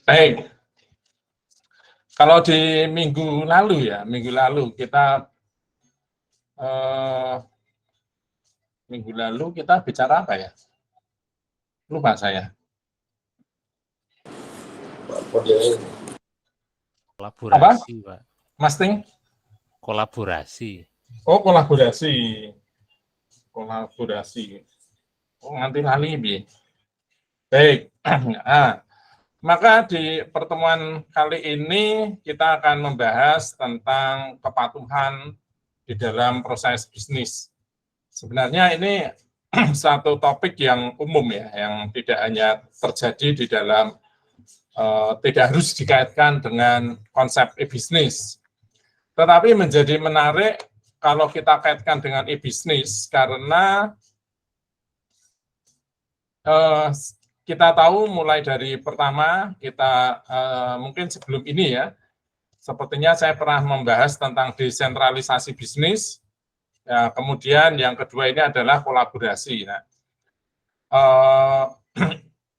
Baik, kalau di minggu lalu kita bicara apa ya? Lupa saya. Kolaborasi, Pak. Mas Ting? Kolaborasi. Oh, kolaborasi. Oh, nanti lali bi. Baik. Maka di pertemuan kali ini kita akan membahas tentang kepatuhan di dalam proses bisnis. Sebenarnya ini satu topik yang umum ya, yang tidak hanya terjadi di dalam, tidak harus dikaitkan dengan konsep e-bisnis. Tetapi menjadi menarik kalau kita kaitkan dengan e-bisnis karena kita tahu mulai dari pertama kita mungkin sebelum ini ya, sepertinya saya pernah membahas tentang desentralisasi bisnis. Ya, kemudian yang kedua ini adalah kolaborasi. Nah,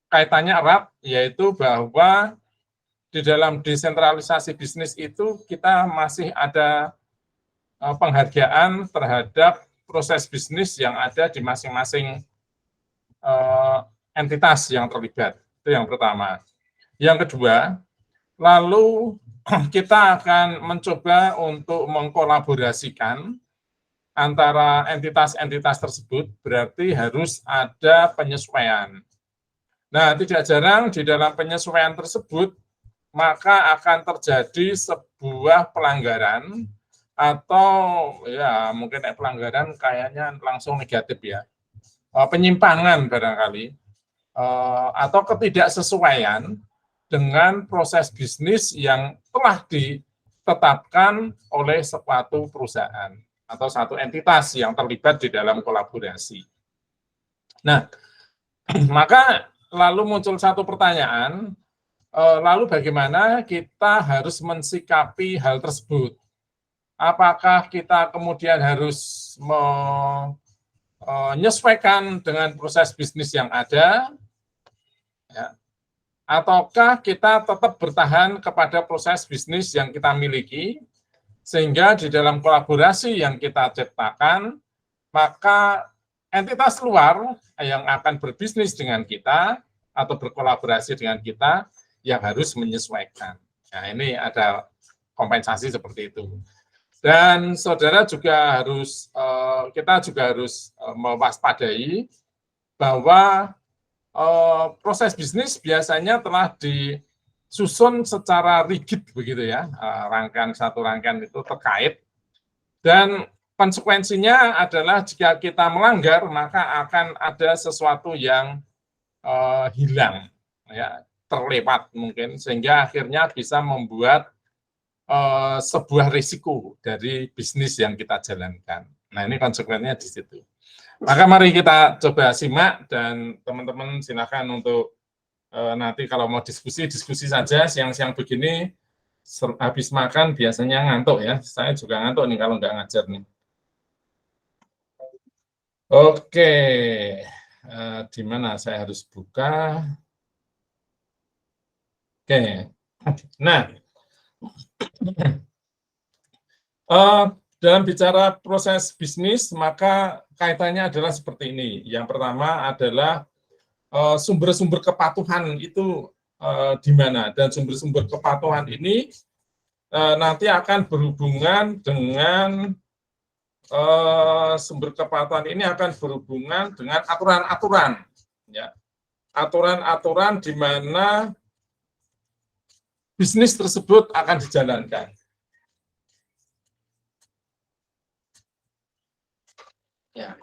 kaitannya erat, yaitu bahwa di dalam desentralisasi bisnis itu kita masih ada penghargaan terhadap proses bisnis yang ada di masing-masing entitas yang terlibat. Itu yang pertama. Yang kedua, lalu kita akan mencoba untuk mengkolaborasikan antara entitas-entitas tersebut, berarti harus ada penyesuaian. Nah, tidak jarang di dalam penyesuaian tersebut, maka akan terjadi sebuah pelanggaran, atau ya mungkin pelanggaran kayaknya langsung negatif ya, penyimpangan barangkali, atau ketidaksesuaian dengan proses bisnis yang telah ditetapkan oleh suatu perusahaan atau satu entitas yang terlibat di dalam kolaborasi. Nah, maka lalu muncul satu pertanyaan, lalu bagaimana kita harus mensikapi hal tersebut? Apakah kita kemudian harus menyesuaikan dengan proses bisnis yang ada, ya, ataukah kita tetap bertahan kepada proses bisnis yang kita miliki, sehingga di dalam kolaborasi yang kita ciptakan, maka entitas luar yang akan berbisnis dengan kita atau berkolaborasi dengan kita yang harus menyesuaikan. Nah, ini ada kompensasi seperti itu. Dan saudara juga harus, kita juga harus mewaspadai bahwa proses bisnis biasanya telah disusun secara rigid begitu ya, satu rangkaian itu terkait, dan konsekuensinya adalah jika kita melanggar maka akan ada sesuatu yang hilang, ya, terlewat mungkin, sehingga akhirnya bisa membuat sebuah risiko dari bisnis yang kita jalankan. Nah, ini konsekuensinya di situ. Maka mari kita coba simak, dan teman-teman silakan untuk nanti kalau mau diskusi saja. Siang-siang begini habis makan biasanya ngantuk ya. Saya juga ngantuk nih kalau nggak ngajar nih. Oke, di mana saya harus buka? Oke, nah, dalam bicara proses bisnis, maka kaitannya adalah seperti ini. Yang pertama adalah sumber-sumber kepatuhan itu di mana, dan sumber-sumber kepatuhan ini nanti akan berhubungan dengan sumber kepatuhan ini akan berhubungan dengan aturan-aturan, ya, aturan-aturan di mana bisnis tersebut akan dijalankan. Ya.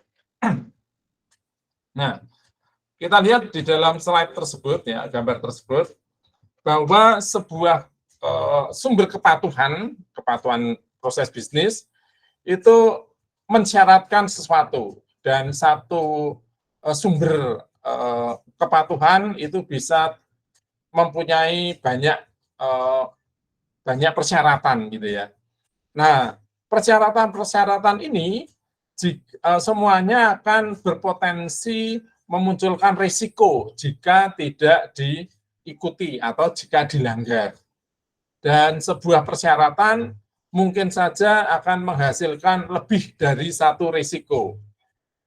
Nah, kita lihat di dalam slide tersebut, ya, gambar tersebut, bahwa sebuah sumber kepatuhan proses bisnis itu mensyaratkan sesuatu, dan satu sumber kepatuhan itu bisa mempunyai banyak persyaratan gitu ya. Nah, persyaratan ini semuanya akan berpotensi memunculkan risiko jika tidak diikuti atau jika dilanggar. Dan sebuah persyaratan mungkin saja akan menghasilkan lebih dari satu risiko.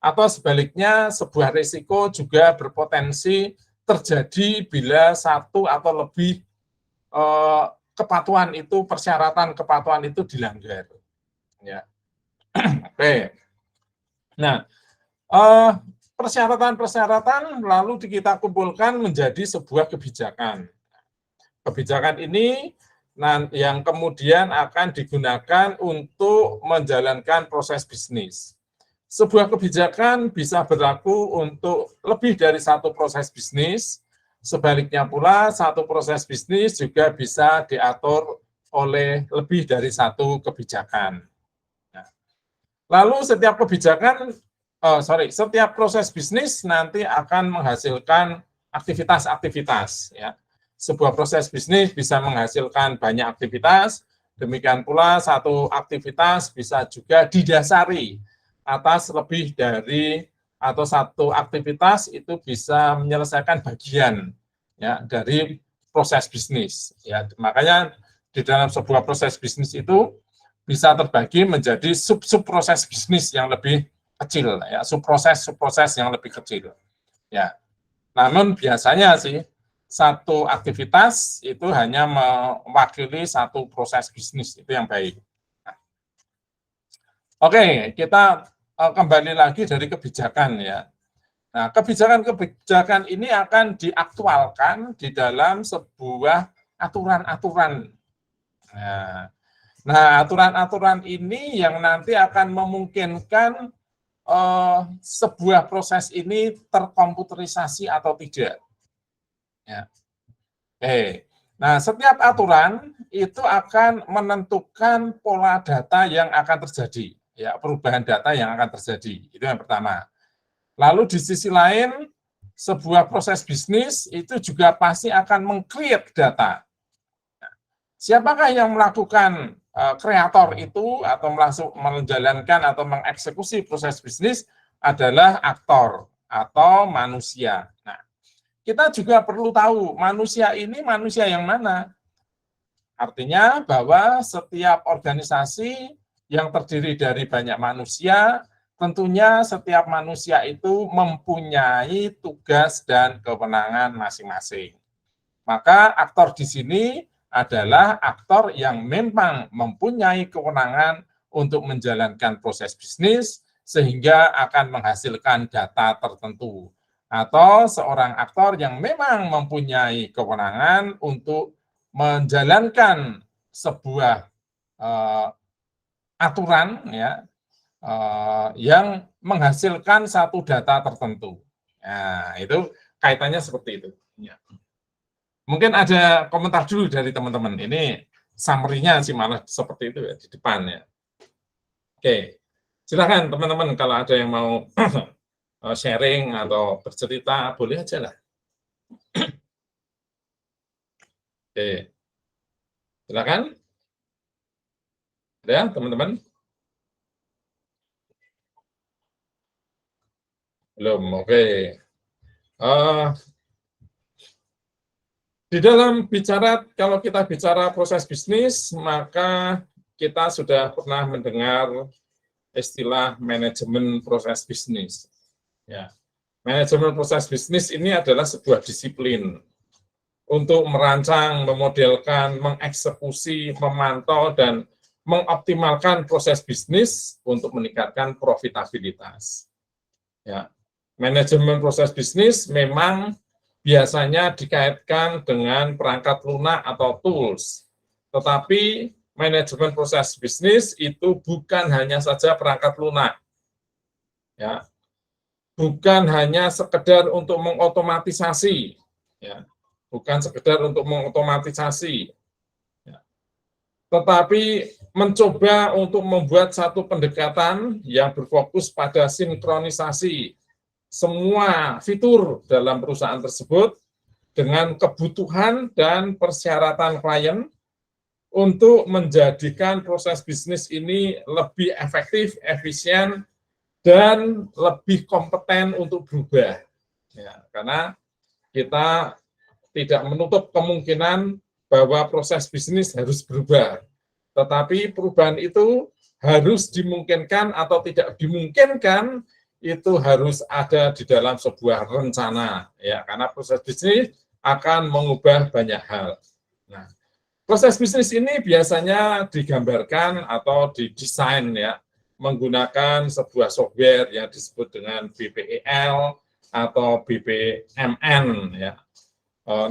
Atau sebaliknya, sebuah risiko juga berpotensi terjadi bila satu atau lebih kepatuhan itu, persyaratan kepatuhan itu dilanggar. Ya. Oke. Nah, persyaratan-persyaratan lalu kita kumpulkan menjadi sebuah kebijakan. Kebijakan ini yang kemudian akan digunakan untuk menjalankan proses bisnis. Sebuah kebijakan bisa berlaku untuk lebih dari satu proses bisnis, sebaliknya pula satu proses bisnis juga bisa diatur oleh lebih dari satu kebijakan. Lalu setiap kebijakan, setiap proses bisnis nanti akan menghasilkan aktivitas-aktivitas. Ya. Sebuah proses bisnis bisa menghasilkan banyak aktivitas, demikian pula satu aktivitas bisa juga didasari atas lebih dari atau satu aktivitas itu bisa menyelesaikan bagian ya dari proses bisnis. Ya, makanya di dalam sebuah proses bisnis itu bisa terbagi menjadi sub proses bisnis yang lebih kecil, ya subproses yang lebih kecil. Ya, namun biasanya sih satu aktivitas itu hanya mewakili satu proses bisnis, itu yang baik. Nah, oke, kita kembali lagi dari kebijakan ya. Nah, kebijakan ini akan diaktualkan di dalam sebuah aturan-aturan. Nah, aturan-aturan ini yang nanti akan memungkinkan sebuah proses ini terkomputerisasi atau tidak. Ya. Nah, setiap aturan itu akan menentukan pola data yang akan terjadi, ya, perubahan data yang akan terjadi. Itu yang pertama. Lalu di sisi lain, sebuah proses bisnis itu juga pasti akan meng-create data. Siapakah yang melakukan kreator itu atau menjalankan atau mengeksekusi proses bisnis adalah aktor atau manusia. Nah, kita juga perlu tahu manusia ini manusia yang mana. Artinya bahwa setiap organisasi yang terdiri dari banyak manusia, tentunya setiap manusia itu mempunyai tugas dan kewenangan masing-masing. Maka aktor di sini adalah aktor yang memang mempunyai kewenangan untuk menjalankan proses bisnis sehingga akan menghasilkan data tertentu. Atau seorang aktor yang memang mempunyai kewenangan untuk menjalankan sebuah aturan ya yang menghasilkan satu data tertentu. Nah, itu kaitannya seperti itu. Ya. Mungkin ada komentar dulu dari teman-teman. Ini summary-nya sih malah seperti itu ya di depan ya. Oke, silakan teman-teman kalau ada yang mau sharing atau bercerita boleh aja lah. Oke, silakan. Ada teman-teman? Belum, oke. Di dalam kalau kita bicara proses bisnis, maka kita sudah pernah mendengar istilah manajemen proses bisnis. Ya. Manajemen proses bisnis ini adalah sebuah disiplin untuk merancang, memodelkan, mengeksekusi, memantau, dan mengoptimalkan proses bisnis untuk meningkatkan profitabilitas. Ya. Manajemen proses bisnis memang biasanya dikaitkan dengan perangkat lunak atau tools. Tetapi manajemen proses bisnis itu bukan hanya saja perangkat lunak. Ya. Bukan hanya sekedar untuk mengotomatisasi. Ya. Bukan sekedar untuk mengotomatisasi. Ya. Tetapi mencoba untuk membuat satu pendekatan yang berfokus pada sinkronisasi semua fitur dalam perusahaan tersebut dengan kebutuhan dan persyaratan klien untuk menjadikan proses bisnis ini lebih efektif, efisien, dan lebih kompeten untuk berubah. Ya, karena kita tidak menutup kemungkinan bahwa proses bisnis harus berubah. Tetapi perubahan itu harus dimungkinkan atau tidak dimungkinkan itu harus ada di dalam sebuah rencana, ya, karena proses bisnis akan mengubah banyak hal. Nah, proses bisnis ini biasanya digambarkan atau didesain, ya, menggunakan sebuah software yang disebut dengan BPEL atau BPMN, ya,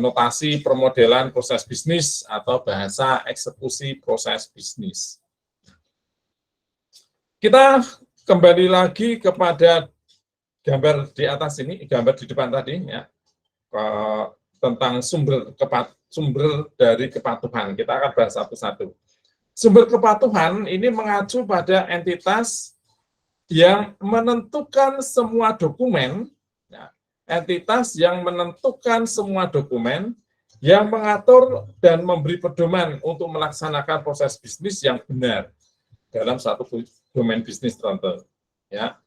notasi permodelan proses bisnis atau bahasa eksekusi proses bisnis. Kita kembali lagi kepada gambar di atas ini, gambar di depan tadi, ya, tentang sumber dari kepatuhan. Kita akan bahas satu-satu. Sumber kepatuhan ini mengacu pada entitas yang menentukan semua dokumen, ya, entitas yang menentukan semua dokumen, yang mengatur dan memberi pedoman untuk melaksanakan proses bisnis yang benar dalam satu domain bisnis tertentu. Ya.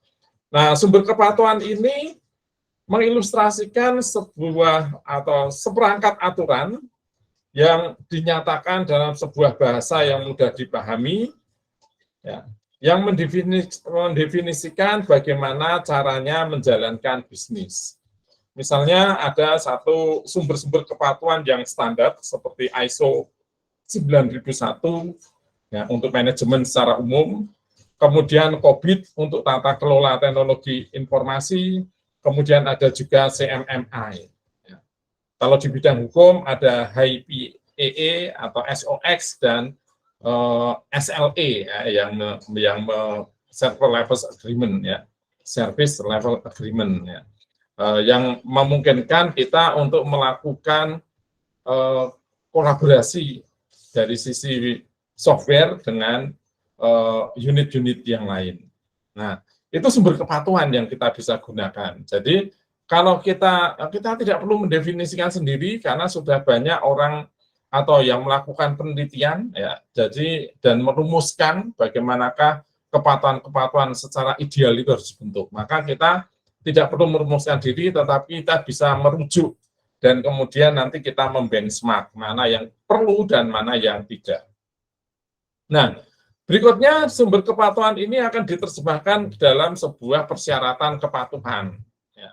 Nah, sumber kepatuhan ini mengilustrasikan sebuah atau seperangkat aturan yang dinyatakan dalam sebuah bahasa yang mudah dipahami, ya, yang mendefinisikan bagaimana caranya menjalankan bisnis. Misalnya ada satu sumber-sumber kepatuhan yang standar seperti ISO 9001, ya, untuk manajemen secara umum, kemudian COBIT untuk tata kelola teknologi informasi, kemudian ada juga CMMI. Ya. Kalau di bidang hukum ada HIPAA atau SOX dan SLA, ya, yang Service Level Agreement, ya, Service Level Agreement, ya, yang memungkinkan kita untuk melakukan kolaborasi dari sisi software dengan unit-unit yang lain. Nah, itu sumber kepatuhan yang kita bisa gunakan. Jadi, kalau kita tidak perlu mendefinisikan sendiri karena sudah banyak orang atau yang melakukan penelitian, ya, jadi dan merumuskan bagaimanakah kepatuhan-kepatuhan secara ideal itu harus dibentuk. Maka kita tidak perlu merumuskan diri, tetapi kita bisa merujuk dan kemudian nanti kita membenchmark mana yang perlu dan mana yang tidak. Nah, berikutnya sumber kepatuhan ini akan diterjemahkan dalam sebuah persyaratan kepatuhan. Ya.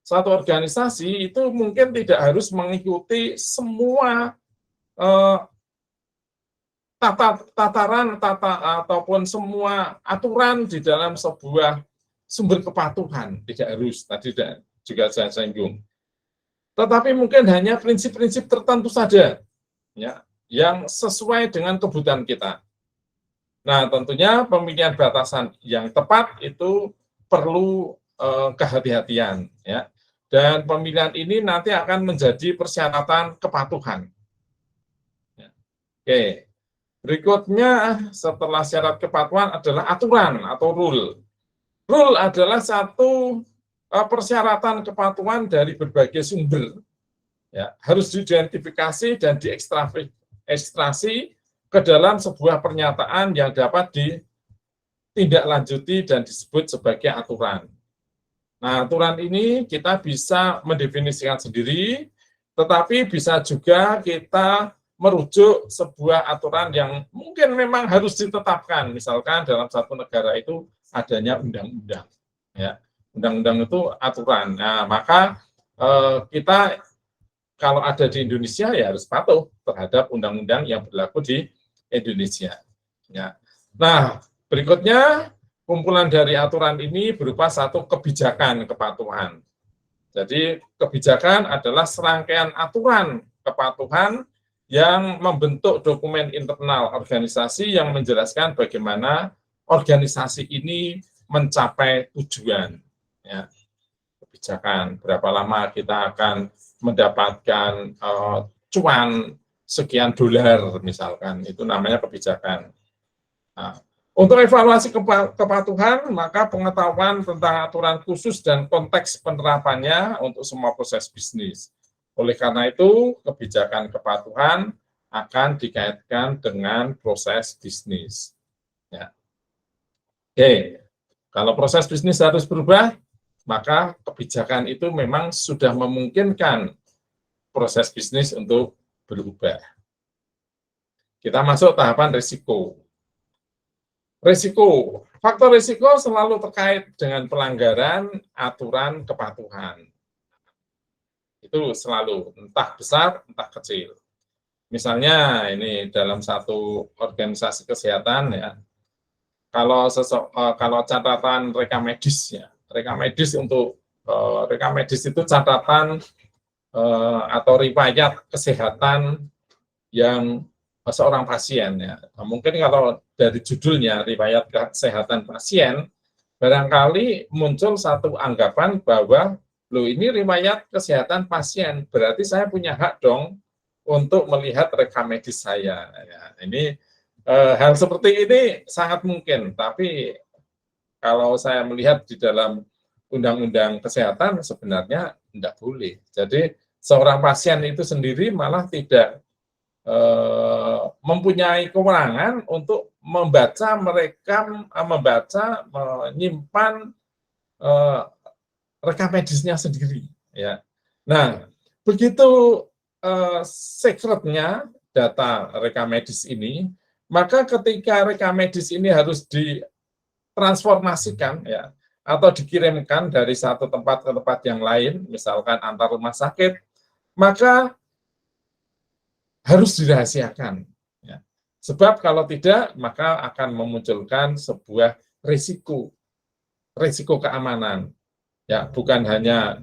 Satu organisasi itu mungkin tidak harus mengikuti semua tataran ataupun semua aturan di dalam sebuah sumber kepatuhan, tidak harus, tadi juga saya singgung. Tetapi mungkin hanya prinsip-prinsip tertentu saja, ya, yang sesuai dengan kebutuhan kita. Nah, tentunya pemilihan batasan yang tepat itu perlu kehati-hatian, ya. Dan pemilihan ini nanti akan menjadi persyaratan kepatuhan. Ya. Oke, berikutnya setelah syarat kepatuhan adalah aturan atau rule. Rule adalah satu persyaratan kepatuhan dari berbagai sumber, ya, harus diidentifikasi dan diekstrasi ke dalam sebuah pernyataan yang dapat ditindaklanjuti dan disebut sebagai aturan. Nah, aturan ini kita bisa mendefinisikan sendiri, tetapi bisa juga kita merujuk sebuah aturan yang mungkin memang harus ditetapkan. Misalkan dalam satu negara itu adanya undang-undang, ya, undang-undang itu aturan. Nah, maka kita kalau ada di Indonesia ya harus patuh terhadap undang-undang yang berlaku di Indonesia. Ya. Nah, berikutnya kumpulan dari aturan ini berupa satu kebijakan kepatuhan. Jadi kebijakan adalah serangkaian aturan kepatuhan yang membentuk dokumen internal organisasi yang menjelaskan bagaimana organisasi ini mencapai tujuan. Ya. Kebijakan, berapa lama kita akan mendapatkan cuan sekian dolar misalkan, itu namanya kebijakan. Nah, untuk evaluasi kepatuhan, maka pengetahuan tentang aturan khusus dan konteks penerapannya untuk semua proses bisnis. Oleh karena itu, kebijakan kepatuhan akan dikaitkan dengan proses bisnis. Ya. Oke, kalau proses bisnis harus berubah, maka kebijakan itu memang sudah memungkinkan proses bisnis untuk berubah. Kita masuk tahapan risiko. Risiko, faktor risiko selalu terkait dengan pelanggaran aturan kepatuhan. Itu selalu, entah besar, entah kecil. Misalnya ini dalam satu organisasi kesehatan ya, kalau catatan rekam medis ya, rekam medis itu catatan atau riwayat kesehatan yang seorang pasien ya. Nah, mungkin kalau dari judulnya riwayat kesehatan pasien, barangkali muncul satu anggapan bahwa loh ini riwayat kesehatan pasien, berarti saya punya hak dong untuk melihat rekam medis saya. Ya, ini hal seperti ini sangat mungkin, tapi kalau saya melihat di dalam undang-undang kesehatan sebenarnya tidak boleh. Jadi seorang pasien itu sendiri malah tidak mempunyai kewenangan untuk membaca, merekam, menyimpan rekam medisnya sendiri. Ya. Nah, begitu secretnya data rekam medis ini, maka ketika rekam medis ini harus ditransformasikan, ya, atau dikirimkan dari satu tempat ke tempat yang lain, misalkan antar rumah sakit, maka harus dirahasiakan. Ya. Sebab kalau tidak, maka akan memunculkan sebuah risiko keamanan. Ya, bukan hanya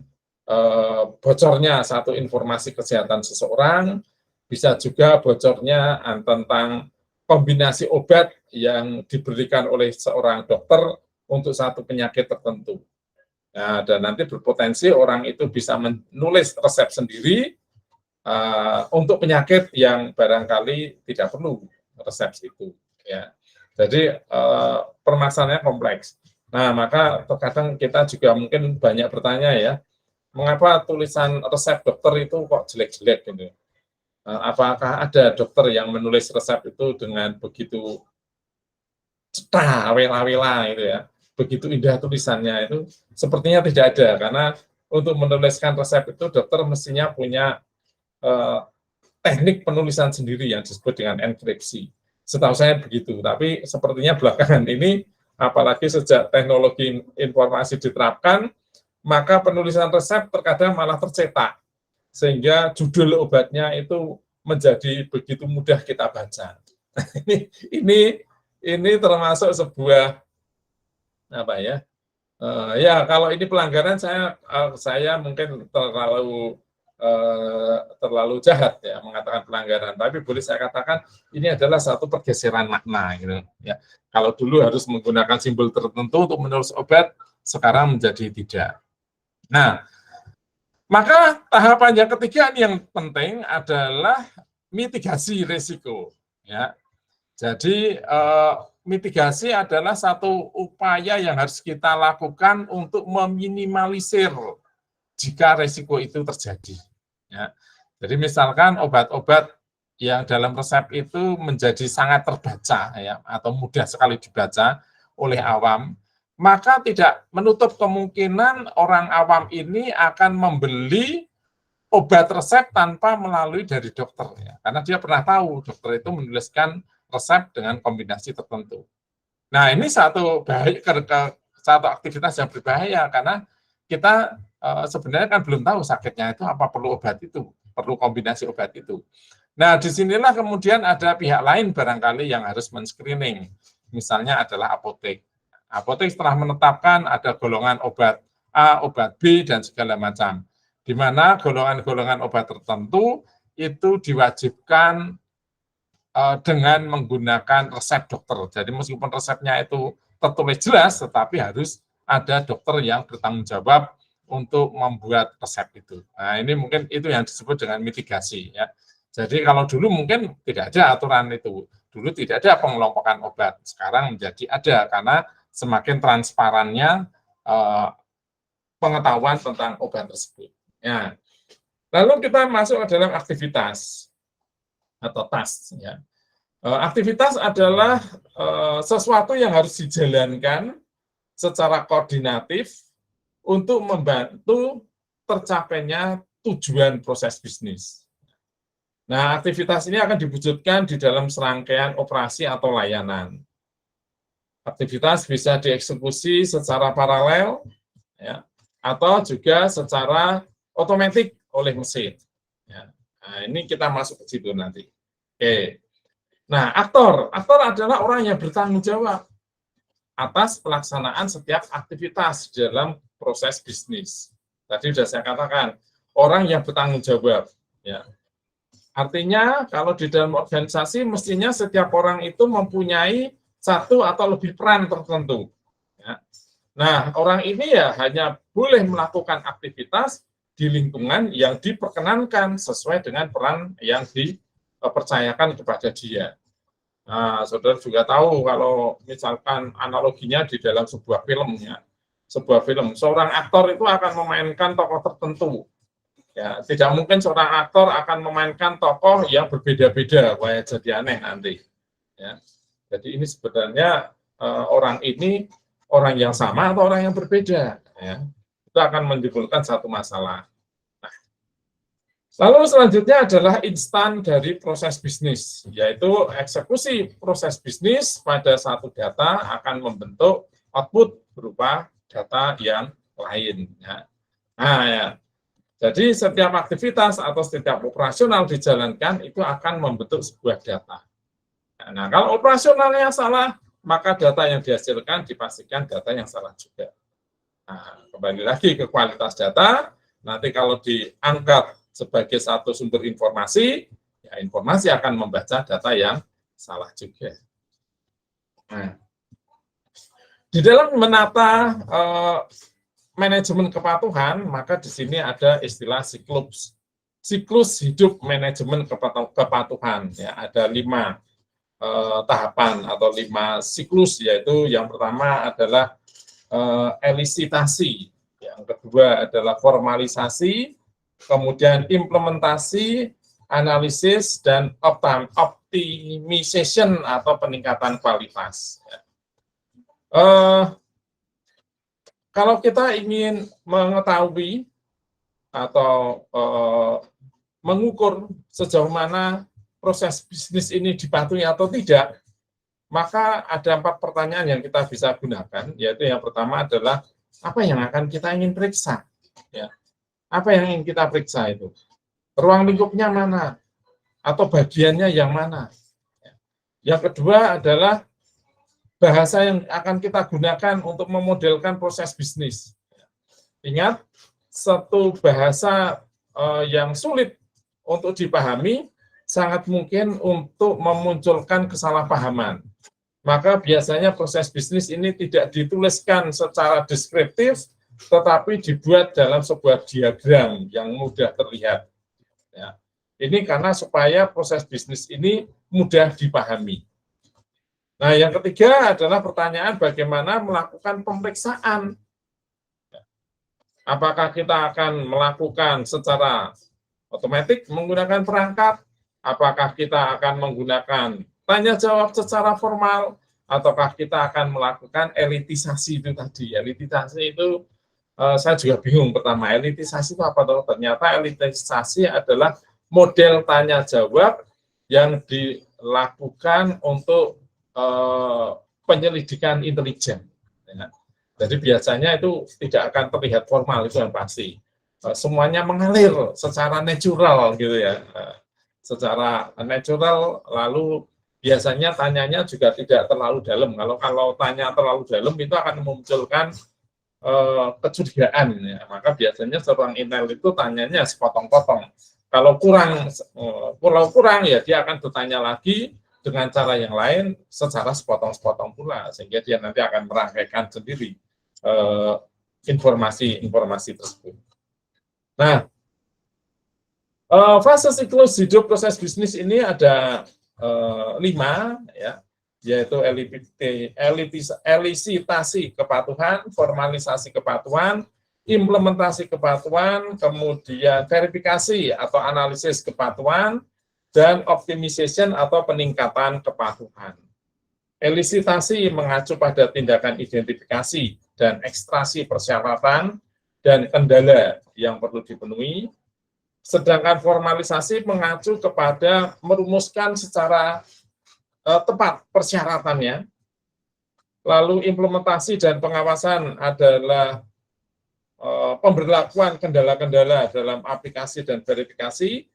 bocornya satu informasi kesehatan seseorang, bisa juga bocornya tentang kombinasi obat yang diberikan oleh seorang dokter untuk satu penyakit tertentu. Nah, dan nanti berpotensi orang itu bisa menulis resep sendiri untuk penyakit yang barangkali tidak perlu resep itu. Ya. Jadi permasalahannya kompleks. Nah, maka terkadang kita juga mungkin banyak bertanya ya, mengapa tulisan resep dokter itu kok jelek-jelek gitu? Apakah ada dokter yang menulis resep itu dengan begitu cetar, wela-wela gitu ya, begitu indah tulisannya itu? Sepertinya tidak ada, karena untuk menuliskan resep itu dokter mestinya punya teknik penulisan sendiri yang disebut dengan enkripsi. Setahu saya begitu, tapi sepertinya belakangan ini, apalagi sejak teknologi informasi diterapkan, maka penulisan resep terkadang malah tercetak, sehingga judul obatnya itu menjadi begitu mudah kita baca. Ini termasuk sebuah apa ya? Ya kalau ini pelanggaran saya mungkin terlalu jahat ya mengatakan pelanggaran, tapi boleh saya katakan ini adalah satu pergeseran makna gitu ya. Kalau dulu harus menggunakan simbol tertentu untuk menulis obat, sekarang menjadi tidak. Nah, maka tahapan yang ketiga yang penting adalah mitigasi risiko ya. Jadi mitigasi adalah satu upaya yang harus kita lakukan untuk meminimalisir jika risiko itu terjadi. Ya. Jadi misalkan obat-obat yang dalam resep itu menjadi sangat terbaca ya, atau mudah sekali dibaca oleh awam, maka tidak menutup kemungkinan orang awam ini akan membeli obat resep tanpa melalui dari dokter ya, karena dia pernah tahu dokter itu menuliskan resep dengan kombinasi tertentu. Nah, ini satu aktivitas yang berbahaya karena kita sebenarnya kan belum tahu sakitnya itu apa perlu obat itu, perlu kombinasi obat itu. Nah, disinilah kemudian ada pihak lain barangkali yang harus men-screening. Misalnya adalah apotek. Apotek setelah menetapkan ada golongan obat A, obat B, dan segala macam. Di mana golongan-golongan obat tertentu itu diwajibkan dengan menggunakan resep dokter. Jadi meskipun resepnya itu tertulis jelas, tetapi harus ada dokter yang bertanggung jawab untuk membuat resep itu. Nah, ini mungkin itu yang disebut dengan mitigasi ya. Jadi kalau dulu mungkin tidak ada aturan itu. Dulu tidak ada pengelompokan obat. Sekarang menjadi ada karena semakin transparannya pengetahuan tentang obat tersebut. Ya. Lalu kita masuk ke dalam aktivitas atau task ya. Aktivitas adalah sesuatu yang harus dijalankan secara koordinatif untuk membantu tercapainya tujuan proses bisnis. Nah, aktivitas ini akan diwujudkan di dalam serangkaian operasi atau layanan. Aktivitas bisa dieksekusi secara paralel, ya, atau juga secara otomatis oleh mesin. Ya. Nah, ini kita masuk ke situ nanti. Oke. Nah, aktor adalah orang yang bertanggung jawab atas pelaksanaan setiap aktivitas dalam proses bisnis. Tadi sudah saya katakan, orang yang bertanggung jawab. Ya. Artinya, kalau di dalam organisasi, mestinya setiap orang itu mempunyai satu atau lebih peran tertentu. Ya. Nah, orang ini ya hanya boleh melakukan aktivitas di lingkungan yang diperkenankan sesuai dengan peran yang dipercayakan kepada dia. Nah, saudara juga tahu kalau misalkan analoginya di dalam sebuah film, ya, sebuah film, seorang aktor itu akan memainkan tokoh tertentu. Ya, tidak mungkin seorang aktor akan memainkan tokoh yang berbeda-beda, wah jadi aneh nanti. Ya. Jadi ini sebenarnya orang ini orang yang sama atau orang yang berbeda, ya. Itu akan menimbulkan satu masalah. Nah, lalu selanjutnya adalah instan dari proses bisnis, yaitu eksekusi proses bisnis pada satu data akan membentuk output berupa data yang lain. Ya. Nah, ya. Jadi setiap aktivitas atau setiap operasional dijalankan itu akan membentuk sebuah data. Nah, kalau operasionalnya salah, maka data yang dihasilkan dipastikan data yang salah juga. Nah, kembali lagi ke kualitas data, nanti kalau diangkat sebagai satu sumber informasi, ya informasi akan membaca data yang salah juga. Nah, di dalam menata manajemen kepatuhan, maka di sini ada istilah siklus hidup manajemen kepatuhan. Ya, ada 5 tahapan atau 5 siklus, yaitu yang pertama adalah elisitasi, yang kedua adalah formalisasi, kemudian implementasi, analisis, dan optimization atau peningkatan kualitas. Kalau kita ingin mengetahui atau mengukur sejauh mana proses bisnis ini dipatuhi atau tidak, maka ada 4 pertanyaan yang kita bisa gunakan, yaitu yang pertama adalah apa yang akan kita ingin periksa. Ya. Apa yang ingin kita periksa itu? Ruang lingkupnya mana? Atau bagiannya yang mana? Yang kedua adalah bahasa yang akan kita gunakan untuk memodelkan proses bisnis. Ingat, satu bahasa yang sulit untuk dipahami sangat mungkin untuk memunculkan kesalahpahaman. Maka biasanya proses bisnis ini tidak dituliskan secara deskriptif, tetapi dibuat dalam sebuah diagram yang mudah terlihat. Ya. Ini karena supaya proses bisnis ini mudah dipahami. Nah, yang ketiga adalah pertanyaan bagaimana melakukan pemeriksaan. Apakah kita akan melakukan secara otomatis menggunakan perangkat? Apakah kita akan menggunakan tanya jawab secara formal, ataukah kita akan melakukan elitisasi itu tadi? Elitisasi itu saya juga bingung pertama, elitisasi itu apa? Ternyata elitisasi adalah model tanya jawab yang dilakukan untuk penyelidikan intelijen. Ya. Jadi biasanya itu tidak akan terlihat formal, itu yang pasti. Semuanya mengalir secara natural gitu ya. Secara natural, lalu biasanya tanyanya juga tidak terlalu dalam. Kalau tanya terlalu dalam itu akan memunculkan kecurigaan. Ya. Maka biasanya seorang intel itu tanyanya sepotong-potong. Kalau kurang ya dia akan bertanya lagi dengan cara yang lain secara sepotong-sepotong pula, sehingga dia nanti akan merangkaikan sendiri informasi tersebut. Nah, fase siklus hidup proses bisnis ini ada 5, ya, yaitu elisitasi kepatuhan, formalisasi kepatuhan, implementasi kepatuhan, kemudian verifikasi atau analisis kepatuhan, dan optimization atau peningkatan kepatuhan. Elisitasi mengacu pada tindakan identifikasi dan ekstraksi persyaratan dan kendala yang perlu dipenuhi, sedangkan formalisasi mengacu kepada merumuskan secara tepat persyaratannya, lalu implementasi dan pengawasan adalah pemberlakuan kendala-kendala dalam aplikasi dan verifikasi,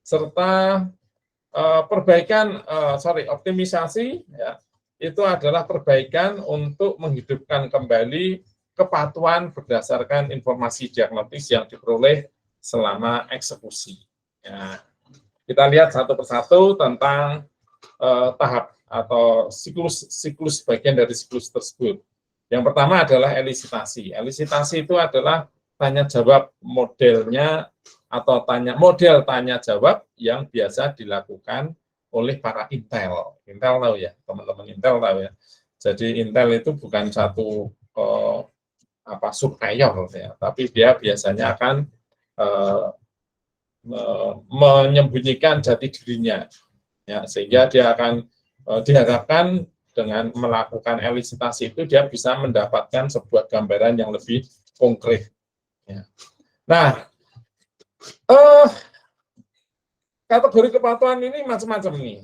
serta optimisasi, ya, itu adalah perbaikan untuk menghidupkan kembali kepatuhan berdasarkan informasi diagnotis yang diperoleh selama eksekusi. Ya, kita lihat satu persatu tentang tahap atau siklus bagian dari siklus tersebut. Yang pertama adalah elisitasi. Elisitasi itu adalah tanya jawab modelnya atau model tanya jawab yang biasa dilakukan oleh para Intel. Intel tahu ya, teman-teman Intel tahu ya. Jadi Intel itu bukan satu surveyor ya, tapi dia biasanya akan menyembunyikan jati dirinya, ya, sehingga dia akan diharapkan dengan melakukan elisitasi itu dia bisa mendapatkan sebuah gambaran yang lebih konkret. Ya. Nah, kategori kepatuhan ini macam-macam nih,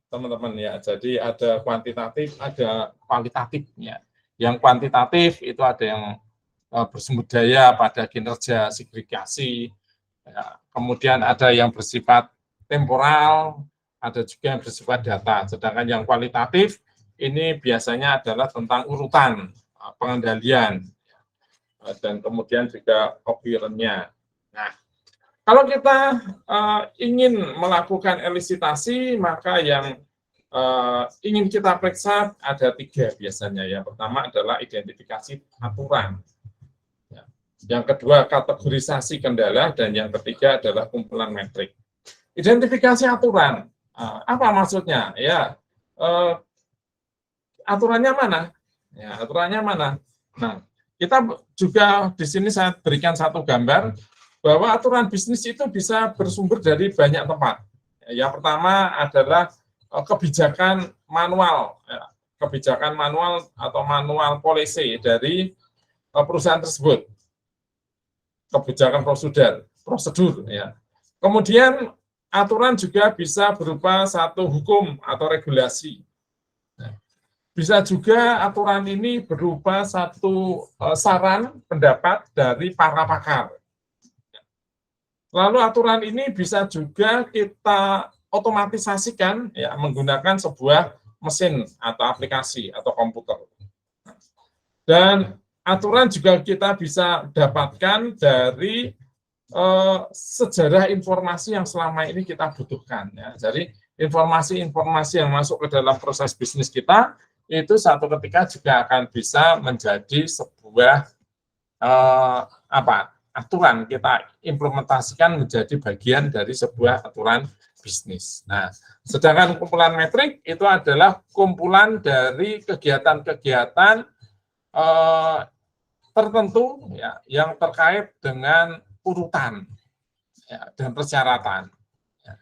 teman-teman ya. Jadi ada kuantitatif, ada kualitatif. Ya. Yang kuantitatif itu ada yang bersumber daya pada kinerja segregasi, ya. Kemudian ada yang bersifat temporal, ada juga yang bersifat data. Sedangkan yang kualitatif ini biasanya adalah tentang urutan pengendalian dan kemudian juga occurrence-nya. Nah, kalau kita ingin melakukan elisitasi, maka yang ingin kita periksa ada 3 biasanya. Yang pertama adalah identifikasi aturan. Yang kedua kategorisasi kendala, dan yang ketiga adalah kumpulan metrik. Identifikasi aturan. Apa maksudnya? Ya, aturannya mana? Ya, aturannya mana? Nah, kita juga di sini saya berikan satu gambar bahwa aturan bisnis itu bisa bersumber dari banyak tempat. Yang pertama adalah kebijakan manual, ya, kebijakan manual atau manual policy dari perusahaan tersebut, kebijakan prosedur, ya. Kemudian aturan juga bisa berupa satu hukum atau regulasi. Bisa juga aturan ini berupa satu saran pendapat dari para pakar. Lalu aturan ini bisa juga kita otomatisasikan, ya, menggunakan sebuah mesin atau aplikasi atau komputer. Dan aturan juga kita bisa dapatkan dari sejarah informasi yang selama ini kita butuhkan. Ya. Jadi informasi-informasi yang masuk ke dalam proses bisnis kita itu satu ketika juga akan bisa menjadi sebuah aturan, kita implementasikan menjadi bagian dari sebuah aturan bisnis. Nah, sedangkan kumpulan metrik itu adalah kumpulan dari kegiatan-kegiatan tertentu, ya, yang terkait dengan urutan, ya, dan persyaratan. Ya.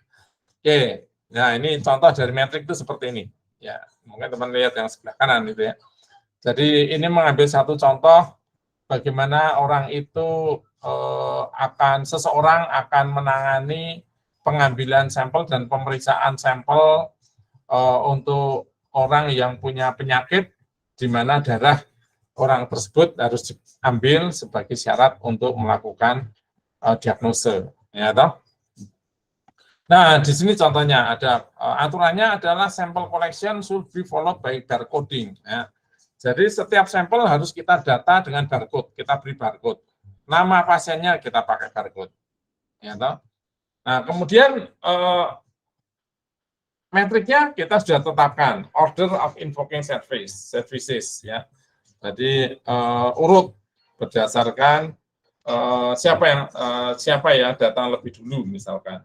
Oke, nah ini contoh dari metrik itu seperti ini. Ya, mungkin teman lihat yang sebelah kanan itu ya. Jadi ini mengambil satu contoh bagaimana orang itu seseorang akan menangani pengambilan sampel dan pemeriksaan sampel untuk orang yang punya penyakit di mana darah orang tersebut harus diambil sebagai syarat untuk melakukan diagnose, ya toh. Nah, di sini contohnya ada aturannya adalah sampel collection should be followed by barcoding. Ya. Jadi setiap sampel harus kita data dengan barcode, kita beri barcode. Nama pasiennya kita pakai barcode, ya toh. Nah, kemudian metriknya kita sudah tetapkan, order of invoking services, ya. Jadi urut berdasarkan siapa ya datang lebih dulu misalkan.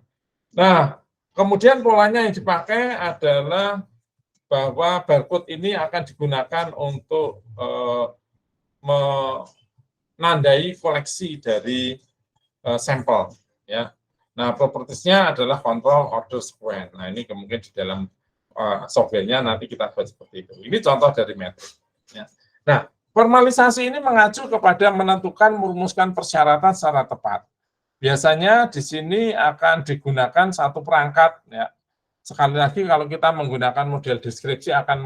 Nah, kemudian polanya yang dipakai adalah bahwa barcode ini akan digunakan untuk menandai koleksi dari sampel, ya. Nah, propertiesnya adalah control order sequence. Nah, ini kemungkinan di dalam softwarenya nanti kita buat seperti itu. Ini contoh dari metrik. Ya. Nah, Formalisasi ini mengacu kepada menentukan merumuskan persyaratan secara tepat. Biasanya di sini akan digunakan satu perangkat, ya. Sekali lagi kalau kita menggunakan model deskripsi akan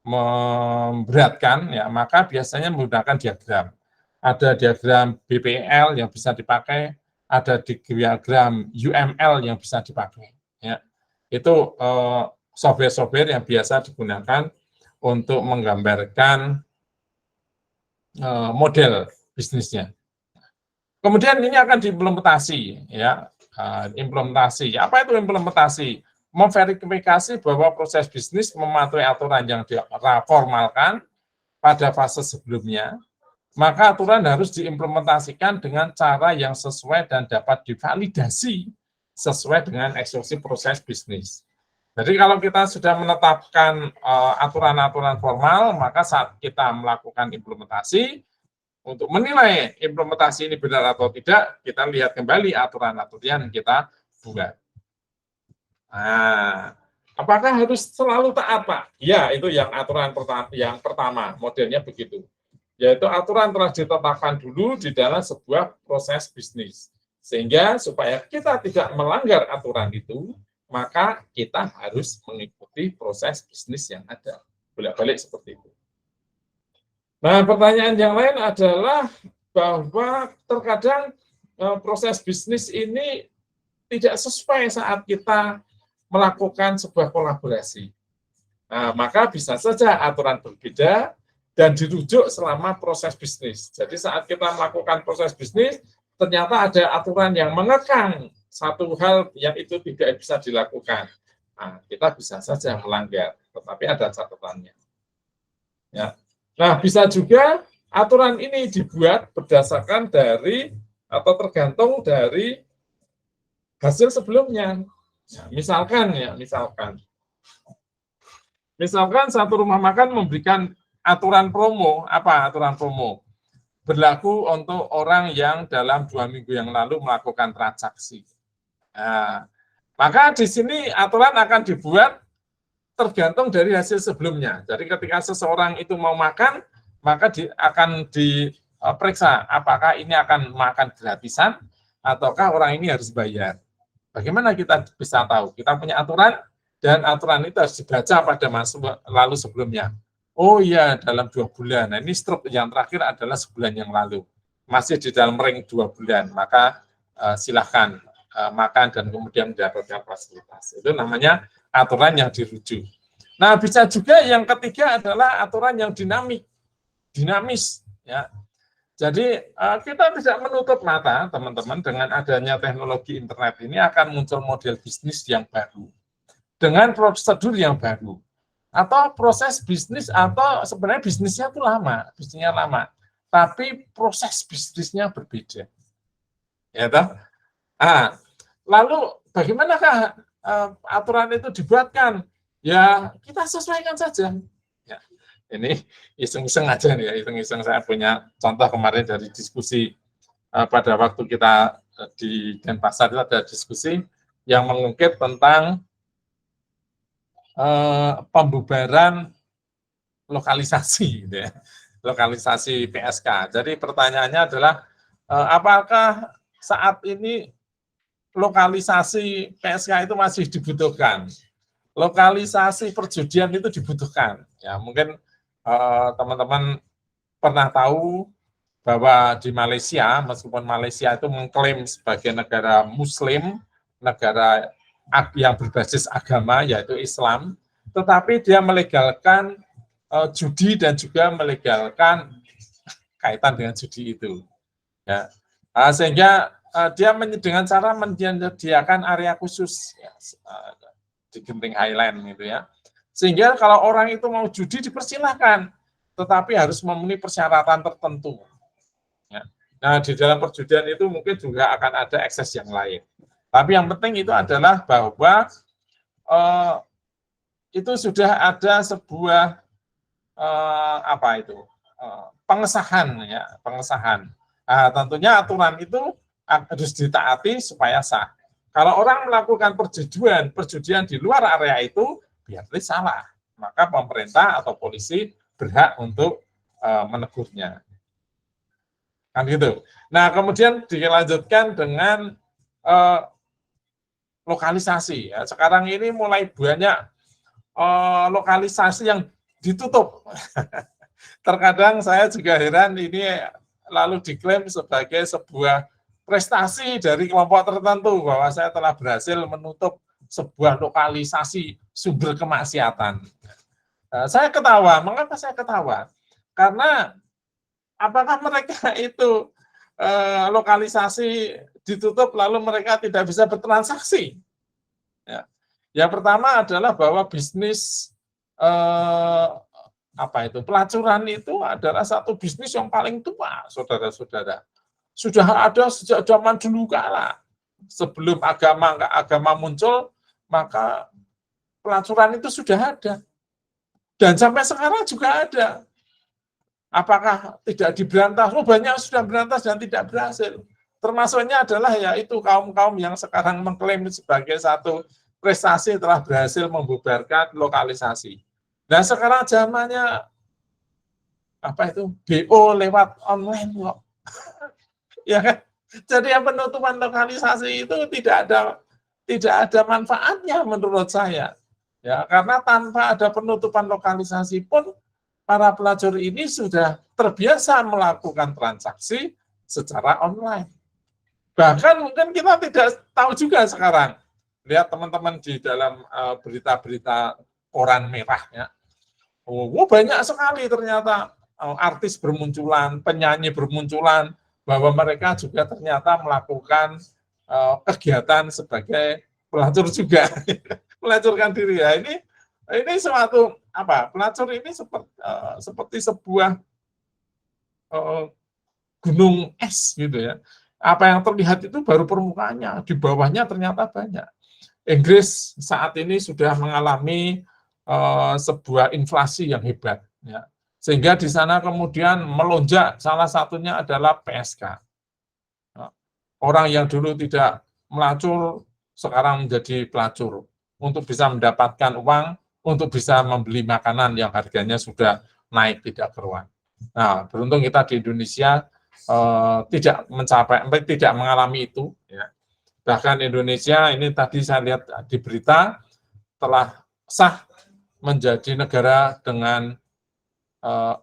memberatkan, ya, maka biasanya menggunakan diagram. Ada diagram BPL yang bisa dipakai, ada diagram UML yang bisa dipakai, ya. Itu software-software yang biasa digunakan untuk menggambarkan model bisnisnya. Kemudian ini akan diimplementasi, ya. Implementasi. Apa itu implementasi? Memverifikasi bahwa proses bisnis mematuhi aturan yang diformalkan pada fase sebelumnya, maka aturan harus diimplementasikan dengan cara yang sesuai dan dapat divalidasi sesuai dengan eksekusi proses bisnis. Jadi kalau kita sudah menetapkan aturan-aturan formal, maka saat kita melakukan implementasi, untuk menilai implementasi ini benar atau tidak, kita lihat kembali aturan-aturan yang kita buat. Nah, apakah harus selalu taat, Pak? Ya, itu yang aturan pertama, modelnya begitu. Yaitu aturan telah ditetapkan dulu di dalam sebuah proses bisnis. Sehingga supaya kita tidak melanggar aturan itu, maka kita harus mengikuti proses bisnis yang ada. Bolak-balik seperti itu. Nah, pertanyaan yang lain adalah bahwa terkadang proses bisnis ini tidak sesuai saat kita melakukan sebuah kolaborasi. Nah, maka bisa saja aturan berbeda dan dirujuk selama proses bisnis. Jadi saat kita melakukan proses bisnis, ternyata ada aturan yang mengekang satu hal yang itu tidak bisa dilakukan. Nah, kita bisa saja melanggar, tetapi ada catatannya. Ya. Nah, bisa juga aturan ini dibuat berdasarkan dari atau tergantung dari hasil sebelumnya. Ya, misalkan satu rumah makan memberikan aturan promo. Apa aturan promo? Berlaku untuk orang yang dalam 2 minggu yang lalu melakukan transaksi. Nah, maka di sini aturan akan dibuat tergantung dari hasil sebelumnya. Jadi ketika seseorang itu mau makan, maka akan diperiksa apakah ini akan makan gratisan ataukah orang ini harus bayar. Bagaimana kita bisa tahu? Kita punya aturan dan aturan itu harus dibaca pada masa lalu sebelumnya. Oh iya, dalam 2 bulan. Nah, ini struk yang terakhir adalah sebulan yang lalu. Masih di dalam ring 2 bulan, maka silahkan makan dan kemudian mendapatkan fasilitas. Itu namanya aturan yang dirujuk. Nah, bisa juga yang ketiga adalah aturan yang dinamis. Ya. Jadi kita tidak menutup mata, teman-teman, dengan adanya teknologi internet ini akan muncul model bisnis yang baru, dengan prosedur yang baru, atau proses bisnis, atau sebenarnya bisnisnya lama, tapi proses bisnisnya berbeda. Ya, toh? Lalu bagaimanakah aturan itu dibuatkan? Ya, kita sesuaikan saja. Ya, ini iseng-iseng aja nih ya, iseng-iseng. Saya punya contoh kemarin dari diskusi pada waktu kita di Denpasar itu ada diskusi yang mengungkit tentang pembubaran lokalisasi, gitu ya. Lokalisasi PSK. Jadi pertanyaannya adalah apakah saat ini lokalisasi PSK itu masih dibutuhkan? Lokalisasi perjudian itu dibutuhkan. Ya, mungkin teman-teman pernah tahu bahwa di Malaysia, meskipun Malaysia itu mengklaim sebagai negara Muslim, negara yang berbasis agama yaitu Islam, tetapi dia melegalkan judi dan juga melegalkan kaitan dengan judi itu. Ya. Sehingga dia dengan cara menyediakan area khusus ya, di Genting Highland gitu ya. Sehingga kalau orang itu mau judi dipersilahkan, tetapi harus memenuhi persyaratan tertentu. Ya. Nah, di dalam perjudian itu mungkin juga akan ada ekses yang lain. Tapi yang penting itu adalah bahwa itu sudah ada sebuah pengesahan ya, pengesahan. Nah, tentunya aturan itu harus ditaati supaya sah. Kalau orang melakukan perjudian di luar area itu, biarlah salah. Maka pemerintah atau polisi berhak untuk menegurnya. Kan gitu. Nah, kemudian dilanjutkan dengan lokalisasi. Ya, sekarang ini mulai banyak lokalisasi yang ditutup. Terkadang saya juga heran ini lalu diklaim sebagai sebuah prestasi dari kelompok tertentu bahwa saya telah berhasil menutup sebuah lokalisasi sumber kemaksiatan. Saya ketawa. Mengapa saya ketawa? Karena apakah mereka itu lokalisasi ditutup lalu mereka tidak bisa bertransaksi? Ya. Yang pertama adalah bahwa bisnis pelacuran itu adalah satu bisnis yang paling tua, saudara-saudara. Sudah ada sejak zaman dulu kala. Sebelum agama muncul, maka pelacuran itu sudah ada. Dan sampai sekarang juga ada. Apakah tidak diberantas? Oh, banyak sudah berantas dan tidak berhasil. Termasuknya adalah yaitu kaum-kaum yang sekarang mengklaim sebagai satu prestasi telah berhasil membubarkan lokalisasi. Nah, sekarang zamannya BO lewat online kok. Ya kan? Jadi yang penutupan lokalisasi itu tidak ada manfaatnya menurut saya. Ya, karena tanpa ada penutupan lokalisasi pun para pelacur ini sudah terbiasa melakukan transaksi secara online. Bahkan mungkin kita tidak tahu juga sekarang. Lihat teman-teman di dalam berita-berita koran merah ya. Banyak sekali ternyata artis bermunculan, penyanyi bermunculan, bahwa mereka juga ternyata melakukan kegiatan sebagai pelacur juga, melacurkan diri ya. Ini suatu pelacur ini seperti sebuah gunung es gitu ya. Apa yang terlihat itu baru permukaannya, di bawahnya ternyata banyak. Inggris saat ini sudah mengalami sebuah inflasi yang hebat, ya. Sehingga di sana kemudian melonjak, salah satunya adalah PSK. Orang yang dulu tidak melacur, sekarang menjadi pelacur, untuk bisa mendapatkan uang, untuk bisa membeli makanan yang harganya sudah naik tidak karuan. Nah, beruntung kita di Indonesia tidak mengalami itu. Ya. Bahkan Indonesia ini tadi saya lihat di berita telah sah menjadi negara dengan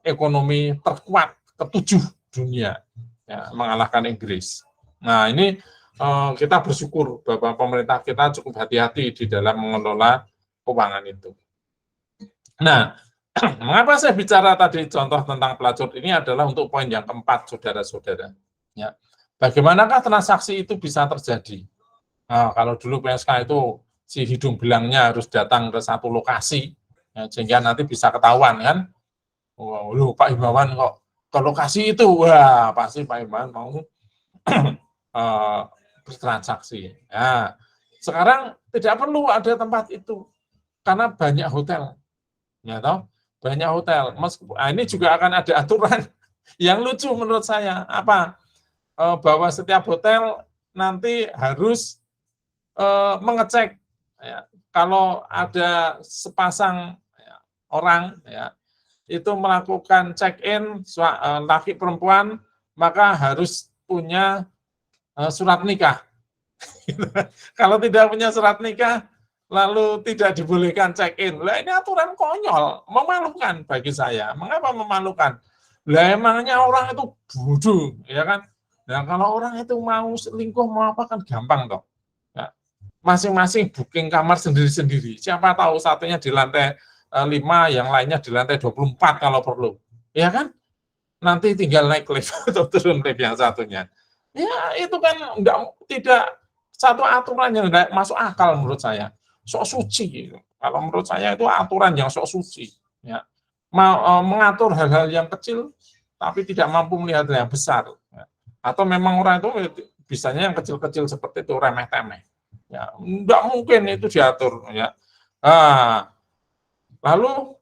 ekonomi terkuat ke-7 dunia, ya, mengalahkan Inggris. Nah, ini kita bersyukur bahwa pemerintah kita cukup hati-hati di dalam mengelola keuangan itu. Nah, mengapa saya bicara tadi contoh tentang pelacur ini adalah untuk poin yang keempat, saudara-saudara. Ya, bagaimanakah transaksi itu bisa terjadi? Nah, kalau dulu PSK itu si hidung belangnya harus datang ke satu lokasi, ya, sehingga nanti bisa ketahuan kan. Lu Pak Himawan kok ke lokasi itu, wah pasti Pak Himawan mau bertransaksi. Nah, sekarang tidak perlu ada tempat itu karena banyak hotel, ya toh, banyak hotel. Ini juga akan ada aturan yang lucu menurut saya, bahwa setiap hotel nanti harus mengecek, ya, kalau ada sepasang orang ya itu melakukan check-in laki perempuan, maka harus punya surat nikah. Kalau tidak punya surat nikah, lalu tidak dibolehkan check-in. Lah ini aturan konyol, memalukan bagi saya. Mengapa memalukan? Lah emangnya orang itu bodoh, ya kan? Nah, kalau orang itu mau selingkuh, mau apa kan gampang toh. Ya, masing-masing booking kamar sendiri-sendiri. Siapa tahu satunya di lantai 5, yang lainnya di lantai 24 kalau perlu. Ya kan? Nanti tinggal naik lift atau turun lift yang satunya. Ya, itu kan tidak satu aturan yang tidak masuk akal menurut saya. Sok suci. Kalau menurut saya itu aturan yang sok suci. Ya. Mengatur hal-hal yang kecil, tapi tidak mampu melihat yang besar. Ya. Atau memang orang itu bisanya yang kecil-kecil seperti itu, remeh-temeh. Ya, enggak mungkin itu diatur. Ya. Nah, lalu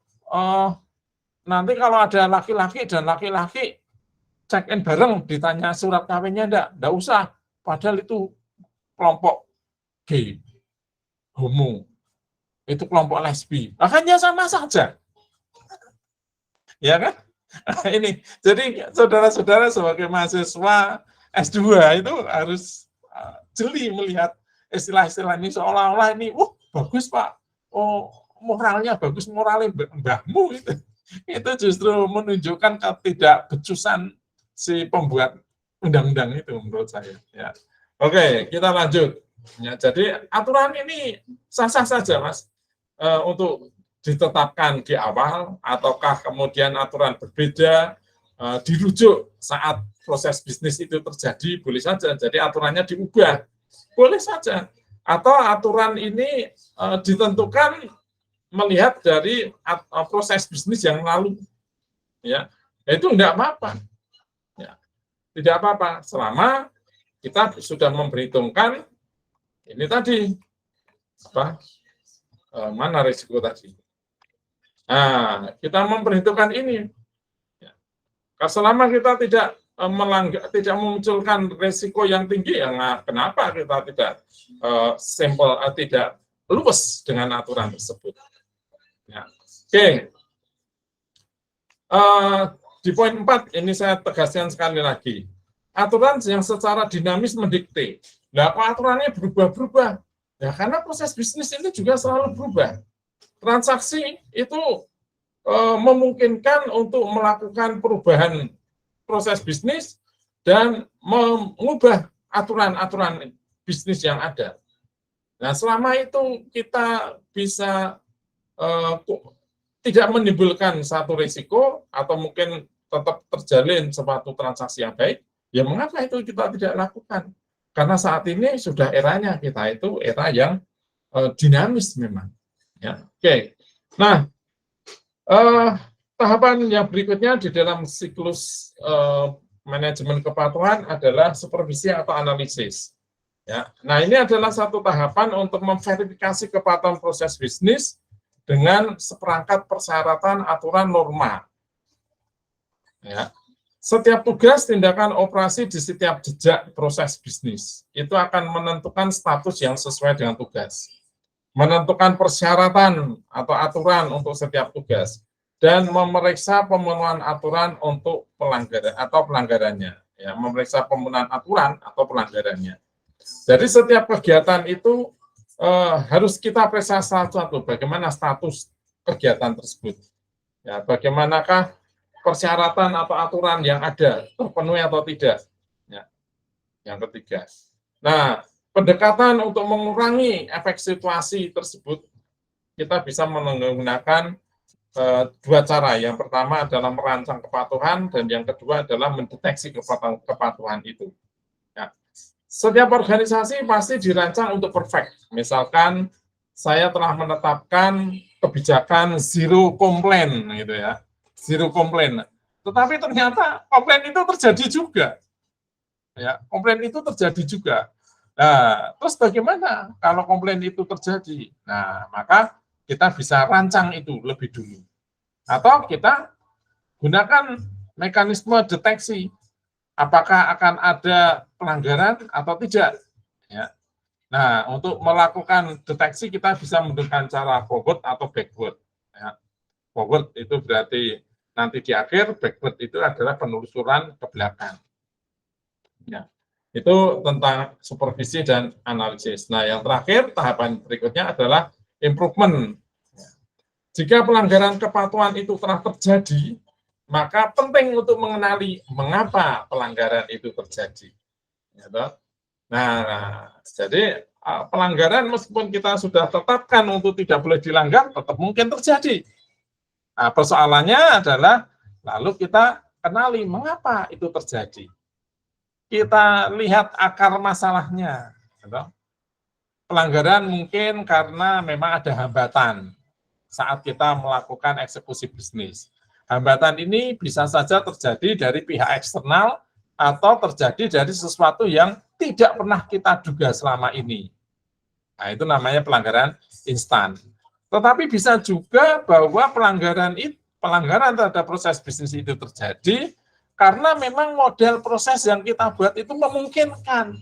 nanti kalau ada laki-laki dan laki-laki check-in bareng, ditanya surat kawinnya enggak usah. Padahal itu kelompok gay, homo, itu kelompok lesbi. Makanya sama saja. Ya kan? Ini, jadi saudara-saudara sebagai mahasiswa S2 itu harus jeli melihat istilah-istilah ini seolah-olah ini, bagus Pak, moralnya bagus, moralnya mbahmu itu. Itu justru menunjukkan ketidakbecusan si pembuat undang-undang itu menurut saya. Ya. Oke, kita lanjut. Ya, jadi aturan ini sah-sah saja, Mas, untuk ditetapkan di awal, ataukah kemudian aturan berbeda, dirujuk saat proses bisnis itu terjadi, boleh saja. Jadi aturannya diubah, boleh saja. Atau aturan ini ditentukan melihat dari proses bisnis yang lalu. Ya, itu enggak apa-apa. Ya, tidak apa-apa, selama kita sudah memperhitungkan ini tadi, mana risiko tadi. Nah, kita memperhitungkan ini. Selama kita tidak tidak memunculkan risiko yang tinggi, ya kenapa kita tidak tidak luwes dengan aturan tersebut. Ya. Oke. Di poin 4 ini saya tegaskan sekali lagi. Aturan yang secara dinamis mendikte. Nah, kok aturannya berubah-berubah? Ya, karena proses bisnis ini juga selalu berubah. Transaksi itu memungkinkan untuk melakukan perubahan proses bisnis dan mengubah aturan-aturan bisnis yang ada. Nah, selama itu kita bisa tidak menimbulkan satu risiko atau mungkin tetap terjalin suatu transaksi yang baik, ya mengapa itu kita tidak lakukan? Karena saat ini sudah eranya kita itu era yang dinamis memang. Ya, oke. Nah, tahapan yang berikutnya di dalam siklus manajemen kepatuhan adalah supervisi atau analisis. Ya, nah ini adalah satu tahapan untuk memverifikasi kepatuhan proses bisnis dengan seperangkat persyaratan aturan norma. Ya. Setiap tugas, tindakan, operasi di setiap jejak proses bisnis itu akan menentukan status yang sesuai dengan tugas, menentukan persyaratan atau aturan untuk setiap tugas, dan memeriksa pemenuhan aturan untuk pelanggaran atau pelanggarannya. Ya, memeriksa pemenuhan aturan atau pelanggarannya. Jadi setiap kegiatan itu harus kita periksa satu-satu bagaimana status kegiatan tersebut. Ya, bagaimanakah persyaratan atau aturan yang ada terpenuhi atau tidak. Ya. Yang ketiga. Nah, pendekatan untuk mengurangi efek situasi tersebut kita bisa menggunakan dua cara. Yang pertama adalah merancang kepatuhan dan yang kedua adalah mendeteksi kepatuhan itu. Ya. Setiap organisasi pasti dirancang untuk perfect. Misalkan saya telah menetapkan kebijakan zero complaint gitu ya. Zero komplain. Tetapi ternyata komplain itu terjadi juga. Ya, komplain itu terjadi juga. Nah, terus bagaimana kalau komplain itu terjadi? Nah, maka kita bisa rancang itu lebih dulu. Atau kita gunakan mekanisme deteksi. Apakah akan ada pelanggaran atau tidak? Ya. Nah, untuk melakukan deteksi kita bisa menggunakan cara forward atau backward. Ya. Forward itu berarti nanti di akhir, backward itu adalah penelusuran ke belakang. Ya, itu tentang supervisi dan analisis. Nah, yang terakhir, tahapan berikutnya adalah improvement. Jika pelanggaran kepatuhan itu telah terjadi, maka penting untuk mengenali mengapa pelanggaran itu terjadi. Nah, jadi pelanggaran meskipun kita sudah tetapkan untuk tidak boleh dilanggar, tetap mungkin terjadi. Nah, persoalannya adalah lalu kita kenali mengapa itu terjadi. Kita lihat akar masalahnya. Pelanggaran mungkin karena memang ada hambatan saat kita melakukan eksekusi bisnis. Hambatan ini bisa saja terjadi dari pihak eksternal atau terjadi dari sesuatu yang tidak pernah kita duga selama ini. Nah, itu namanya pelanggaran instan. Tetapi bisa juga bahwa pelanggaran terhadap proses bisnis itu terjadi karena memang model proses yang kita buat itu memungkinkan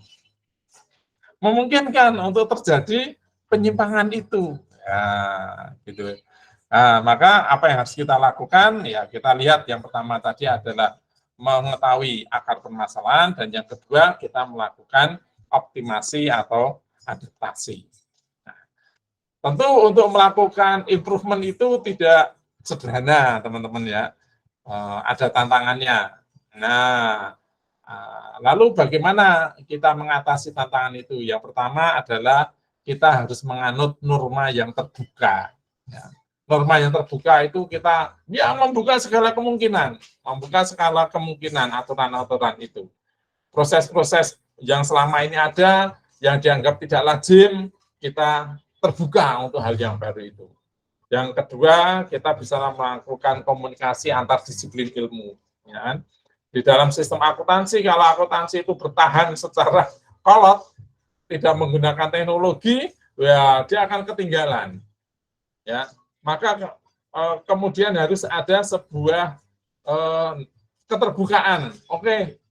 untuk terjadi penyimpangan itu. Ya, gitu. Nah, maka apa yang harus kita lakukan? Ya, kita lihat yang pertama tadi adalah mengetahui akar permasalahan, dan yang kedua kita melakukan optimasi atau adaptasi. Nah, tentu untuk melakukan improvement itu tidak sederhana, teman-teman ya. Ada tantangannya. Nah, lalu bagaimana kita mengatasi tantangan itu? Yang pertama adalah kita harus menganut norma yang terbuka. Ya. Norma yang terbuka itu kita membuka segala kemungkinan, aturan-aturan itu. Proses-proses yang selama ini ada, yang dianggap tidak lazim, kita terbuka untuk hal yang baru itu. Yang kedua, kita bisa melakukan komunikasi antar disiplin ilmu. Ya kan? Di dalam sistem akuntansi, kalau akuntansi itu bertahan secara kolot, tidak menggunakan teknologi, ya dia akan ketinggalan. Ya, maka kemudian harus ada sebuah keterbukaan. Oke,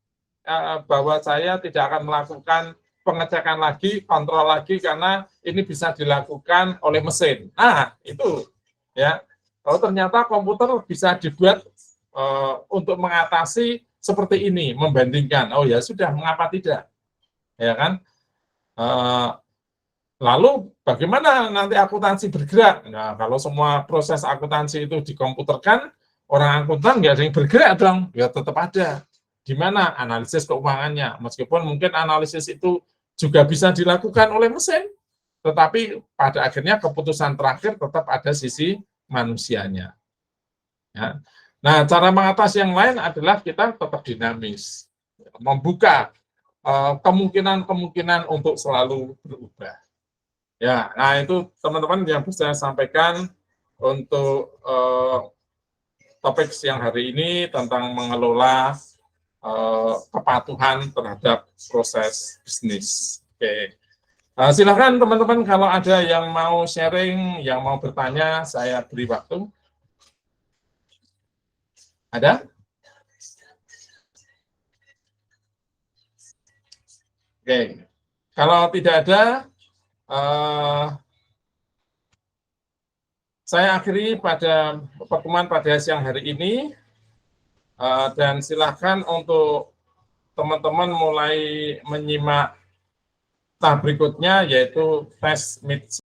bahwa saya tidak akan melakukan pengecekan lagi, kontrol lagi, karena ini bisa dilakukan oleh mesin. Nah, itu ya. Kalau ternyata komputer bisa dibuat untuk mengatasi seperti ini, membandingkan. Oh ya sudah, mengapa tidak? Ya kan? Lalu bagaimana nanti akuntansi bergerak? Nah, kalau semua proses akuntansi itu dikomputerkan, orang akuntan nggak ada yang bergerak dong, ya tetap ada. Di mana analisis keuangannya? Meskipun mungkin analisis itu juga bisa dilakukan oleh mesin, tetapi pada akhirnya keputusan terakhir tetap ada sisi manusianya. Ya. Nah, cara mengatasi yang lain adalah kita tetap dinamis, membuka kemungkinan-kemungkinan untuk selalu berubah. Ya, nah itu teman-teman yang bisa saya sampaikan untuk topik siang hari ini tentang mengelola kepatuhan terhadap proses bisnis. Oke, silakan teman-teman kalau ada yang mau sharing, yang mau bertanya, saya beri waktu. Ada? Oke, kalau tidak ada, saya akhiri pada pertemuan pada siang hari ini, dan silakan untuk teman-teman mulai menyimak tahap berikutnya, yaitu tes mid